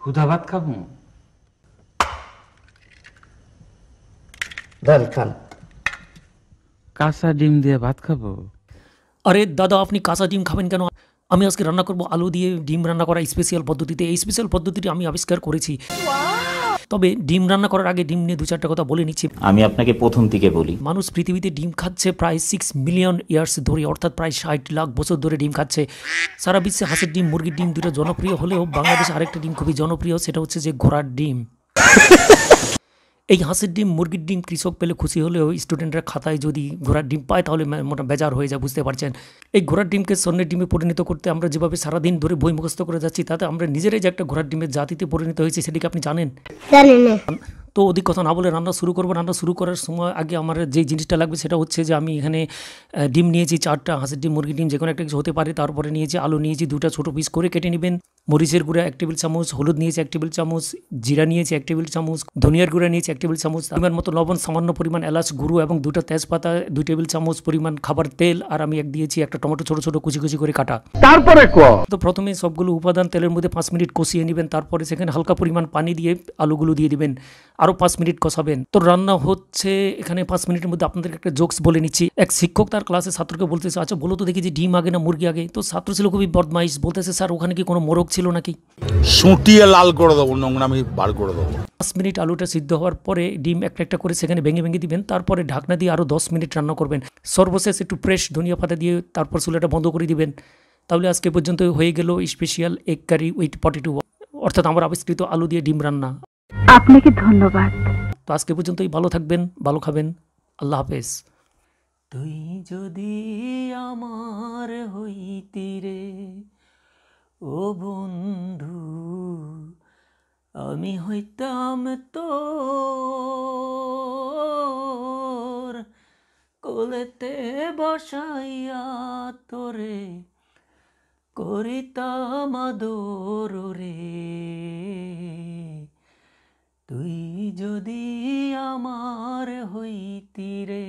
হুদা ভাত খাবো? দেন খান। কাঁচা ডিম দিয়ে ভাত খাবো? আরে দাদা, আপনি কাঁচা ডিম খাবেন কেন? আমি আজকে রান্না করব আলু দিয়ে ডিম রান্না করা স্পেশাল পদ্ধতিতে। এই স্পেশাল পদ্ধতিটি আমি আবিষ্কার করেছি। তবে ডিম রান্না করার আগে ডিম নিয়ে 2-4টা কথা বলে নিচ্ছি। আমি আপনাকে প্রথম থেকে বলি, মানুষ পৃথিবীতে ডিম খাচ্ছে প্রায় 6 মিলিয়ন ইয়ার্স ধরে, অর্থাৎ প্রায় 60 লাখ বছর ধরে ডিম খাচ্ছে। সারা বিশ্বে হাঁসের ডিম, মুরগির ডিম দুটো জনপ্রিয় হলেও বাংলাদেশে আরেকটা ডিম খুবই জনপ্রিয়, সেটা হচ্ছে যে ঘোড়ার ডিম। এই হাঁসের ডিম, মুরগির ডিম কৃষক পেলে খুশি হলেও স্টুডেন্টরা খাতায় যদি ঘোড়ার ডিম পায় তাহলে মোটা বেজার হয়ে যায়, বুঝতে পারছেন। এই ঘোড়ার ডিমকে স্বর্ণের ডিমে পরিণত করতে আমরা যেভাবে সারাদিন ধরে বই মুখস্থ করে যাচ্ছি, তাতে আমরা নিজেরাই যে একটা ঘোড়ার ডিমের জাতিতে পরিণত হয়েছি, সেটিকে আপনি জানেন? জানি না। তো অধিক কথা না বলে রান্না শুরু করবো। রান্না শুরু করার সময় আগে আমার যে জিনিসটা লাগবে সেটা হচ্ছে যে আমি এখানে ডিম নিয়েছি 4টা, হাঁসের ডিম, মুরগির ডিম, যে কোনো একটা কিছু হতে পারে। তারপরে নিয়েছি আলু, নিয়েছি 2টা ছোটো পিস করে কেটে নেবেন। মরিচের গুঁড়া 1 টেবিল চামচ, হলুদ নিয়েছি 1 টেবিল চামচ, জিরা নিয়েছি 1 টেবিল চামচ, ধনিয়ার গুঁড়া নিয়েছি 1 টেবিল চামচ, পরিমাণ মতো লবণ, সামান্য পরিমাণ এলাচ গুঁড়ো এবং 2টা তেজপাতা, 2 টেবিল চামচ পরিমাণ খাবার তেল, আর আমি দিয়েছি একটা টমেটো ছোটো ছোটো কুচি কুচি করে কাটা। তারপরে তো প্রথমে সবগুলো উপাদান তেলের মধ্যে 5 মিনিট কষিয়ে নেবেন। তারপরে সেখানে হালকা পরিমাণ পানি দিয়ে আলুগুলো দিয়ে দিবেন, আরও 5 মিনিট কষাবেন। তো রান্না হচ্ছে এখানে 5 মিনিটের মধ্যে। আপনাদেরকে একটা জোকস বলে নিচ্ছি। এক শিক্ষক তার ক্লাসে ছাত্রকে বলতেছে, আচ্ছা বলো তো দেখি যে ডিম আগে না মুরগি আগে? তো ছাত্র ছিল খুবই বদমাইশ, বলতেছে, স্যার ওখানে কি কোনো মোরগ ছিল নাকি? সুটিয়ে লাল করে দেবো, নোংরামি বার করে দেবো। 5 মিনিট আলুটা সিদ্ধ হওয়ার পরে ডিম একটা একটা করে সেখানে ভেঙে ভেঙে দিবেন। তারপরে ঢাকনা দিয়ে আরও 10 মিনিট রান্না করবেন। সর্বশেষ একটু ফ্রেশ ধনিয়া পাতা দিয়ে তারপর চুলাটা বন্ধ করে দিবেন। তাহলে আজকে পর্যন্ত হয়ে গেল special egg curry with potato, অর্থাৎ আমার আবিষ্কৃত আলু দিয়ে ডিম রান্না। আপনাকে ধন্যবাদ। তো আজকে পর্যন্তই। ভালো থাকবেন, ভালো খাবেন। আল্লাহ হাফেজ। তুই যদি আমার হইতি রে ও বন্ধু, আমি হইতাম তোর কোলেতে বসাইয়া তোরে করিতাম আদর রে। তুই যদি আমার হইতি রে।